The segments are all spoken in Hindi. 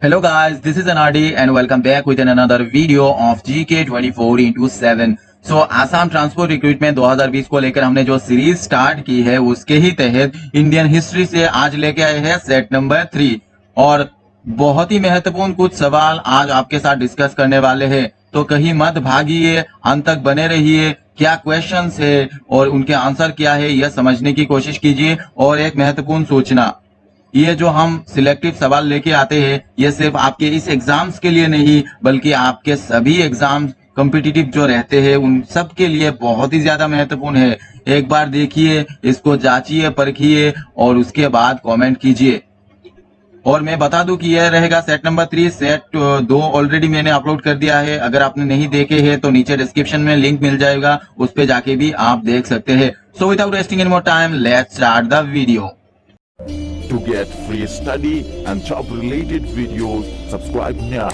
Hello guys, this is Anardi and welcome back with another video of GK24 into 7। So Assam transport recruitment 2020 को लेकर हमने जो सीरीज स्टार्ट की है उसके ही तहत इंडियन हिस्ट्री से आज लेके आए हैं सेट नंबर 3 और बहुत ही महत्वपूर्ण कुछ सवाल आज आपके साथ डिस्कस करने वाले हैं। तो कहीं मत भागिए, अंत तक बने रहिए। क्या क्वेश्चंस है और उनके आंसर क्या है यह समझने की कोशिश कीजिए। और एक महत्वपूर्ण सूचना, ये जो हम सिलेक्टिव सवाल लेके आते हैं ये सिर्फ आपके इस एग्जाम्स के लिए नहीं बल्कि आपके सभी एग्जाम कॉम्पिटिटिव जो रहते हैं उन सब के लिए बहुत ही ज्यादा महत्वपूर्ण है। एक बार देखिए, इसको जांचिए, परखिए और उसके बाद कमेंट कीजिए। और मैं बता दूं कि यह रहेगा सेट नंबर 3। सेट 2 ऑलरेडी मैंने अपलोड कर दिया है। अगर आपने नहीं देखे हैं तो नीचे डिस्क्रिप्शन में लिंक मिल जाएगा, उस पे जाके भी आप देख सकते हैं। So without wasting any more time, let's start the video. To get free study and job related videos, subscribe now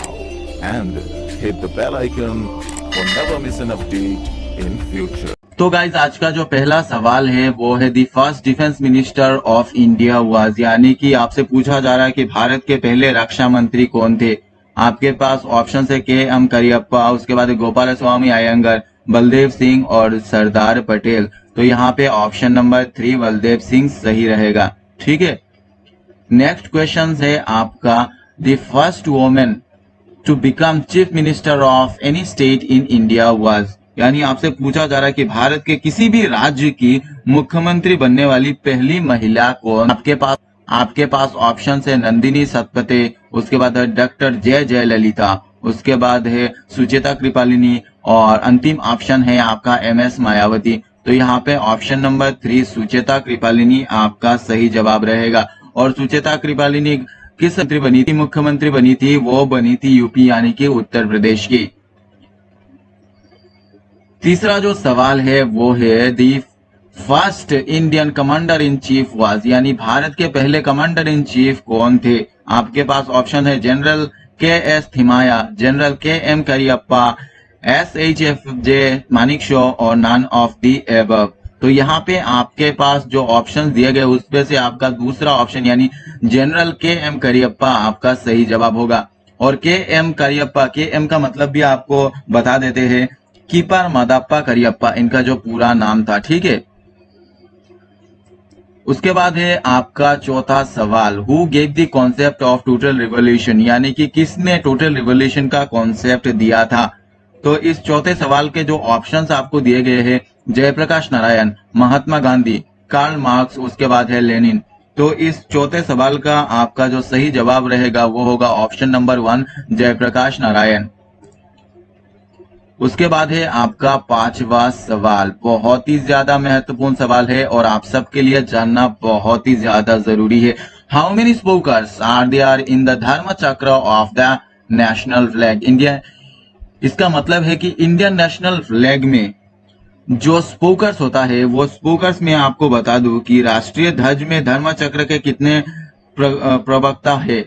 and hit the bell icon for never miss an update in future. तो गाइज, आज का जो पहला सवाल है वो है the first defence minister of India was, यानी कि आपसे पूछा जा रहा है कि भारत के पहले रक्षा मंत्री कौन थे। आपके पास ऑप्शन है के एम करियप्पा, उसके बाद गोपाल स्वामी अयंगर, बलदेव सिंह और सरदार पटेल। तो यहाँ पे ऑप्शन नंबर 3 बलदेव सिंह सही रहेगा। ठीक है, नेक्स्ट क्वेश्चन है आपका, the first women to become chief minister of any state in India was, यानी आपसे पूछा जा रहा है कि भारत के किसी भी राज्य की मुख्यमंत्री बनने वाली पहली महिला कौन। आपके पास ऑप्शन है नंदिनी सतपथे, उसके बाद है डॉक्टर जयललिता, उसके बाद है सुचेता कृपालिनी और अंतिम ऑप्शन है आपका MS मायावती। तो यहाँ पे ऑप्शन नंबर 3 सुचेता कृपालिनी आपका सही जवाब रहेगा। और सुचेता कृपालिनी किस मंत्री बनी थी, मुख्यमंत्री बनी थी? वो बनी थी यूपी यानी कि उत्तर प्रदेश की। तीसरा जो सवाल है वो है the first Indian commander in chief was, यानी भारत के पहले कमांडर इन चीफ कौन थे। आपके पास ऑप्शन है general KS Thimayya, general KM Cariappa, SHFJ Manekshaw और नन ऑफ दी एबव। तो यहाँ पे आपके पास जो ऑप्शन दिए गए उसमें से आपका दूसरा ऑप्शन यानी जनरल KM करियप्पा आपका सही जवाब होगा। और KM करियप्पा, KM का मतलब भी आपको बता देते हैं, कीपर मदप्पा करियप्पा इनका जो पूरा नाम था। ठीक है, उसके बाद है आपका चौथा सवाल, who gave the concept of total revolution, यानी कि किसने टोटल रिवॉल्यूशन का कॉन्सेप्ट दिया था। तो इस चौथे सवाल के जो ऑप्शंस आपको दिए गए हैं, जयप्रकाश नारायण, महात्मा गांधी, कार्ल मार्क्स, उसके बाद है लेनिन। तो इस चौथे सवाल का आपका जो सही जवाब रहेगा वो होगा ऑप्शन नंबर 1 जयप्रकाश नारायण। उसके बाद है आपका पांचवा सवाल, बहुत ही ज्यादा महत्वपूर्ण सवाल है और आप सबके लिए जानना बहुत ही ज्यादा जरूरी है। How many spokes are there in the Dharma Chakra of the national flag India. इसका मतलब है कि इंडियन नेशनल फ्लैग में जो स्पोकर्स होता है वो स्पोकर्स में आपको बता दूं कि राष्ट्रीय ध्वज में धर्म चक्र के कितने प्रवक्ता है।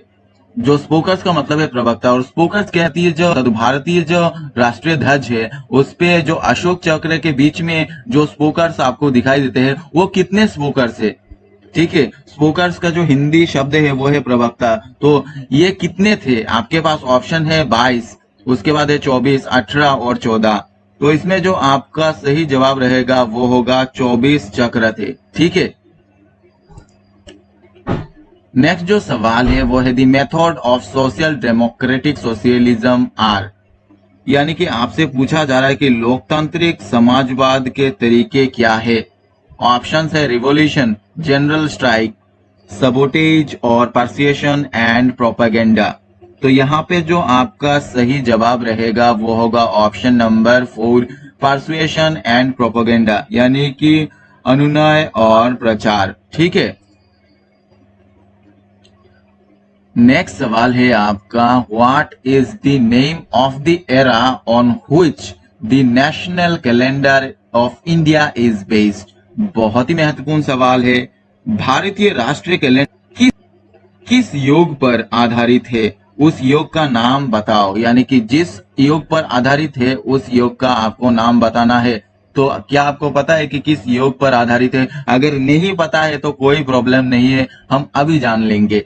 जो स्पोकर्स का मतलब है प्रवक्ता, और स्पोकर्स कहती है जो भारतीय जो राष्ट्रीय ध्वज है उस पे जो अशोक चक्र के बीच में जो स्पोकर्स आपको दिखाई देते हैं वो कितने स्पोकर्स है। ठीक है, स्पोकर्स का जो हिंदी शब्द है वो है प्रवक्ता। तो ये कितने थे? आपके पास ऑप्शन है 22, उसके बाद है 24, 18 और 14। तो इसमें जो आपका सही जवाब रहेगा वो होगा 24 चक्र थे। ठीक है, नेक्स्ट जो सवाल है वो है the method of social democratic socialism are, यानी कि आपसे पूछा जा रहा है कि लोकतांत्रिक समाजवाद के तरीके क्या है। ऑप्शंस है रिवॉल्यूशन, जनरल स्ट्राइक, सबोटेज और परसुएशन एंड प्रोपेगेंडा। तो यहाँ पे जो आपका सही जवाब रहेगा वो होगा option number 4 persuasion and propaganda, यानी कि अनुनय और प्रचार। ठीक है, नेक्स्ट सवाल है आपका, what is the name of the era on which the national calendar of India is based. बहुत ही महत्वपूर्ण सवाल है, भारतीय राष्ट्रीय कैलेंडर किस योग पर आधारित है, उस योग का नाम बताओ। यानी कि जिस योग पर आधारित है उस योग का आपको नाम बताना है। तो क्या आपको पता है कि किस योग पर आधारित है? अगर नहीं पता है तो कोई प्रॉब्लम नहीं है, हम अभी जान लेंगे।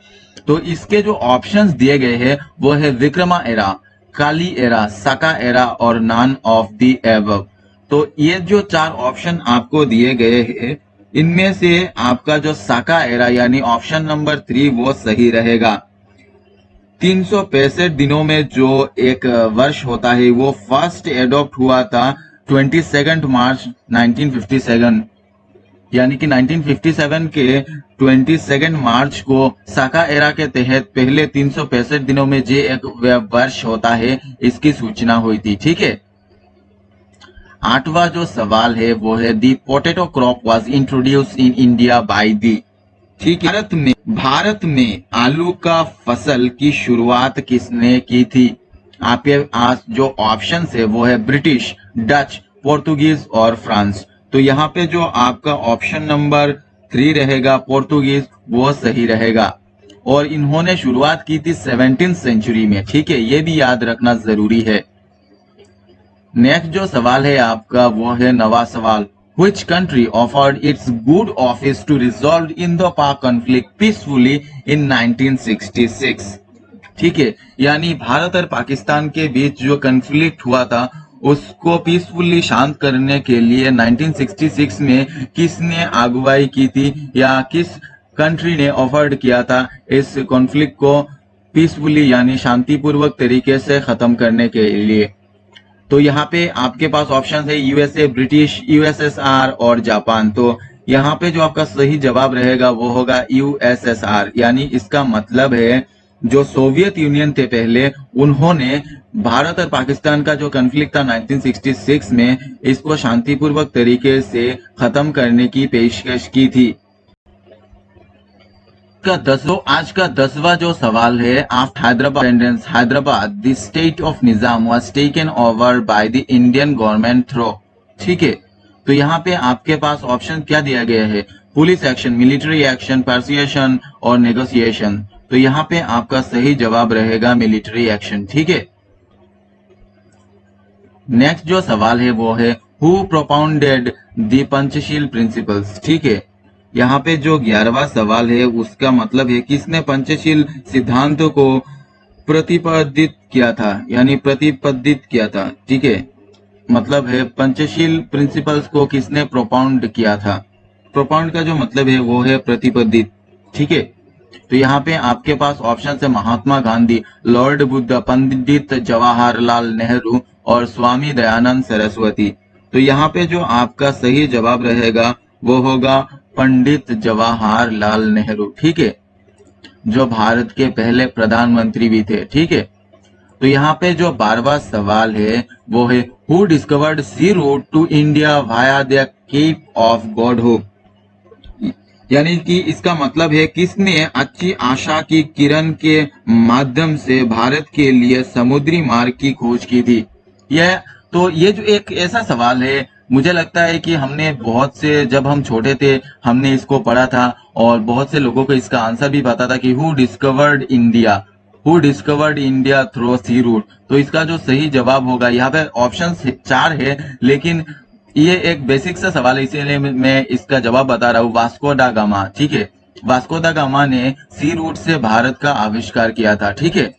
तो इसके जो ऑप्शंस दिए गए हैं वो है विक्रमा एरा, काली एरा, साका एरा और नॉन ऑफ द एबव। तो ये जो 4 ऑप्शन आपको दिए गए हैं, इनमें से आपका जो साका एरा यानी ऑप्शन नंबर 3 वो सही रहेगा। 365 दिनों में जो एक वर्ष होता है वो फर्स्ट एडॉप्ट हुआ था 22 मार्च 1957, यानी कि 1957 के 22 मार्च को साका एरा के तहत पहले 365 दिनों में जो एक वर्ष होता है इसकी सूचना हुई थी। ठीक है, 8वां जो सवाल है वो है the potato crop was introduced in India by the. ठीक है, भारत में आलू का फसल की शुरुआत किसने की थी? आपके पास जो ऑप्शन है वो है ब्रिटिश, डच, पोर्तुगीज और फ्रांस। तो यहाँ पे जो आपका ऑप्शन नंबर 3 रहेगा पोर्तुगीज, वो सही रहेगा। और इन्होंने शुरुआत की थी 17th सेंचुरी में। ठीक है, ये भी याद रखना जरूरी है। नेक्स्ट जो सवाल है आपका वो है नवा सवाल, Which country offered its good office to resolve Indo-Pak conflict peacefully in 1966? ठीक है, यानी भारत और पाकिस्तान के बीच जो कन्फ्लिक्ट हुआ था उसको पीसफुली शांत करने के लिए 1966 में किसने अगुवाई की थी या किस कंट्री ने ऑफर्ड किया था इस कॉन्फ्लिक्ट को पीसफुली यानी शांतिपूर्वक तरीके से खत्म करने के लिए? तो यहाँ पे आपके पास ऑप्शन है यूएसए, ब्रिटिश, यूएसएसआर और जापान। तो यहाँ पे जो आपका सही जवाब रहेगा वो होगा यूएसएसआर, यानी इसका मतलब है जो सोवियत यूनियन थे पहले, उन्होंने भारत और पाकिस्तान का जो कन्फ्लिक्ट था 1966 में, इसको शांतिपूर्वक तरीके से खत्म करने की पेशकश की थी। आज का 10वां जो सवाल है, after Hyderabad the state of Nizam was taken over by the Indian government through. ठीक है, तो यहाँ पे आपके पास ऑप्शन क्या दिया गया है? Police action, military action, persuasion और नेगोशिएशन। तो यहाँ पे आपका सही जवाब रहेगा मिलिट्री एक्शन। ठीक है, नेक्स्ट जो सवाल है वो है who propounded the Panchsheel principles. ठीक है, यहाँ पे जो 11वां सवाल है उसका मतलब है किसने पंचशील सिद्धांतों को प्रतिपादित किया था, यानी प्रतिपादित किया था। ठीक है, मतलब है पंचशील प्रिंसिपल्स को किसने प्रोपाउंड किया था। प्रोपाउंड का जो मतलब है वो है प्रतिपादित। ठीक है, तो यहाँ पे आपके पास ऑप्शन है महात्मा गांधी, लॉर्ड बुद्ध, पंडित जवाहरलाल नेहरू और स्वामी दयानंद सरस्वती। तो यहाँ पे जो आपका सही जवाब रहेगा वो होगा पंडित जवाहरलाल नेहरू। ठीक है, जो भारत के पहले प्रधानमंत्री भी थे। ठीक है, तो यहाँ पे जो 12वां सवाल है वो है who discovered sea route to India via the Cape of God Hope, यानी कि इसका मतलब है किसने अच्छी आशा की किरण के माध्यम से भारत के लिए समुद्री मार्ग की खोज की थी। ये जो एक ऐसा सवाल है, मुझे लगता है कि हमने बहुत से, जब हम छोटे थे हमने इसको पढ़ा था और बहुत से लोगों को इसका आंसर भी पता था कि who discovered India through sea route. तो इसका जो सही जवाब होगा, यहाँ पे ऑप्शन 4 है लेकिन ये एक बेसिक सा सवाल है इसीलिए मैं इसका जवाब बता रहा हूँ, वास्को डा गामा। ठीक है, वास्को डा गामा ने सी रूट से भारत का आविष्कार किया था। ठीक है,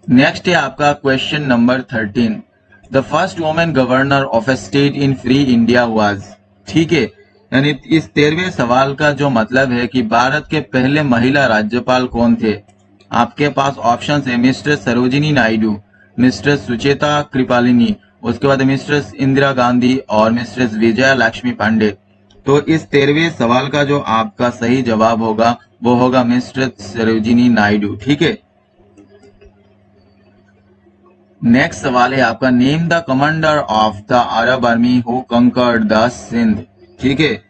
नेक्स्ट है आपका question number 13, the first women governor of A state in free India was. ठीक है, यानी इस 13वें सवाल का जो मतलब है कि भारत के पहले महिला राज्यपाल कौन थे? आपके पास ऑप्शन है मिस्ट्रेस सरोजिनी नायडू, मिस्ट्रेस सुचेता कृपालिनी, उसके बाद मिस्ट्रेस इंदिरा गांधी और मिस्ट्रेस विजया लक्ष्मी पांडे। तो इस 13वें सवाल का जो आपका सही जवाब होगा वो होगा मिस्ट्रेस सरोजिनी नायडू। ठीक है, नेक्स्ट सवाल है आपका name the commander of the Arab army who conquered the Sindh. ठीक है,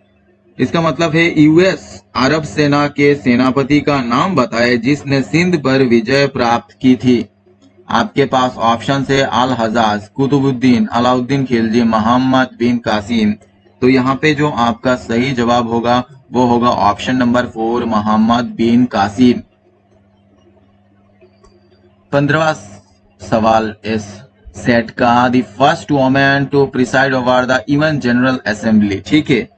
इसका मतलब है यूएस अरब सेना के सेनापति का नाम बताए जिसने सिंध पर विजय प्राप्त की थी। आपके पास ऑप्शन है अल हजाज, कुतुबुद्दीन, अलाउद्दीन खिलजी, मोहम्मद बिन कासिम। तो यहाँ पे जो आपका सही जवाब होगा वो होगा option number 4 Mohammad bin Qasim. 15वां सवाल इस सेट का the first women to preside over the UN General Assembly. ठीक है,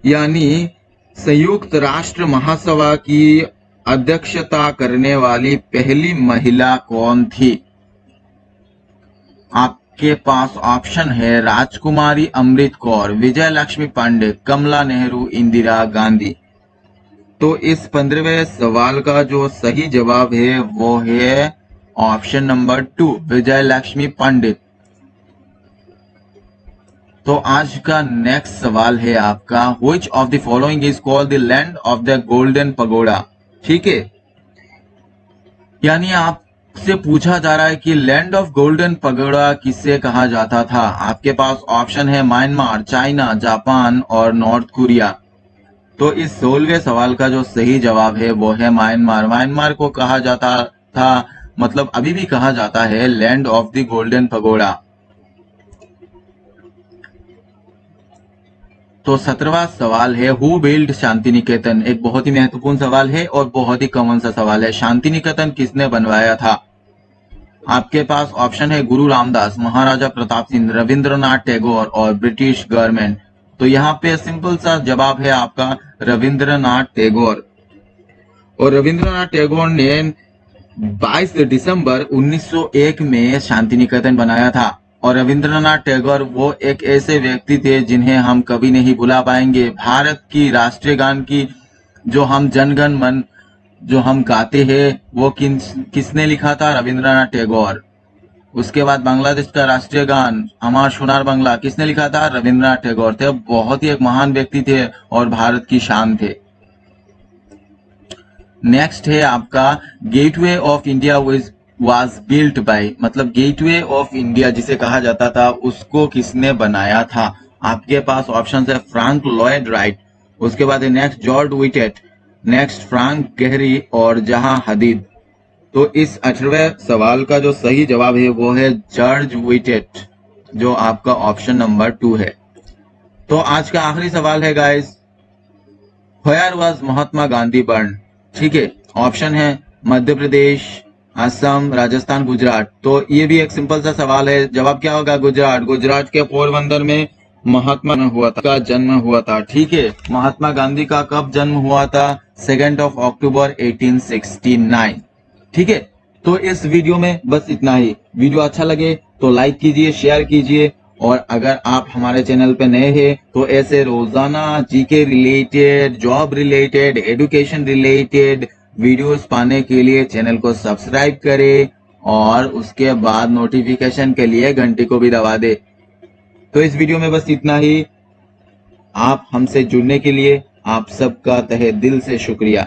यानी संयुक्त राष्ट्र महासभा की अध्यक्षता करने वाली पहली महिला कौन थी? आपके पास ऑप्शन है राजकुमारी अमृत कौर, विजय लक्ष्मी पांडे, कमला नेहरू, इंदिरा गांधी। तो इस 15वें सवाल का जो सही जवाब है वो है ऑप्शन नंबर 2, विजय लक्ष्मी पंडित। तो आज का नेक्स्ट सवाल है आपका, which of the following is called the land of the golden pagoda. ठीक है, यानी आपसे पूछा जा रहा है कि लैंड ऑफ गोल्डन पगोडा किससे कहा जाता था। आपके पास ऑप्शन है म्यांमार, चाइना, जापान और नॉर्थ कोरिया। तो इस 16वें सवाल का जो सही जवाब है वो है म्यांमार। म्यांमार को कहा जाता था, मतलब अभी भी कहा जाता है, land of the golden pagoda. तो 17वां सवाल है, हु बिल्ड शांति निकेतन। एक बहुत ही महत्वपूर्ण सवाल है और बहुत ही कॉमन सा सवाल है। शांति निकेतन किसने बनवाया था? आपके पास ऑप्शन है गुरु रामदास, महाराजा प्रताप सिंह, रविंद्रनाथ टैगोर और ब्रिटिश गवर्नमेंट। तो यहाँ पे सिंपल सा जवाब है आपका रविंद्रनाथ टैगोर। और रविंद्रनाथ टैगोर ने 22 दिसंबर 1901 में शांति निकेतन बनाया था। और रविंद्रनाथ टैगोर वो एक ऐसे व्यक्ति थे जिन्हें हम कभी नहीं भुला पाएंगे। भारत की राष्ट्रीय गान की जो हम जनगण मन जो हम गाते हैं वो किसने लिखा था? रविंद्रनाथ टैगोर। उसके बाद बांग्लादेश का राष्ट्रीय गान अमर सोनार बांग्ला किसने लिखा था? रविंद्रनाथ टैगोर थे। बहुत ही एक महान व्यक्ति थे और भारत की शान थे। नेक्स्ट है आपका, gateway of India was built by, मतलब गेटवे ऑफ इंडिया जिसे कहा जाता था उसको किसने बनाया था? आपके पास ऑप्शन है फ्रैंक लॉयड राइट, उसके बाद है next George Wittet, next Frank Gehry और जहां हदीद। तो इस 18वें सवाल का जो सही जवाब है वो है जॉर्ज विटेट, जो आपका ऑप्शन नंबर 2 है। तो आज का आखिरी सवाल है guys, where was Mahatma Gandhi born. ठीक है, ऑप्शन है मध्य प्रदेश, असम, राजस्थान, गुजरात। तो ये भी एक सिंपल सा सवाल है, जवाब क्या होगा? गुजरात। गुजरात के पोरबंदर में महात्मा हुआ था, का जन्म हुआ था। ठीक है, महात्मा गांधी का कब जन्म हुआ था? 2 अक्टूबर 1869। ठीक है, तो इस वीडियो में बस इतना ही। वीडियो अच्छा लगे तो लाइक कीजिए, शेयर कीजिए, और अगर आप हमारे चैनल पे नए हैं तो ऐसे रोजाना GK related, job related, education related videos पाने के लिए चैनल को सब्सक्राइब करें और उसके बाद नोटिफिकेशन के लिए घंटी को भी दबा दे। तो इस वीडियो में बस इतना ही। आप हमसे जुड़ने के लिए आप सबका तहे दिल से शुक्रिया।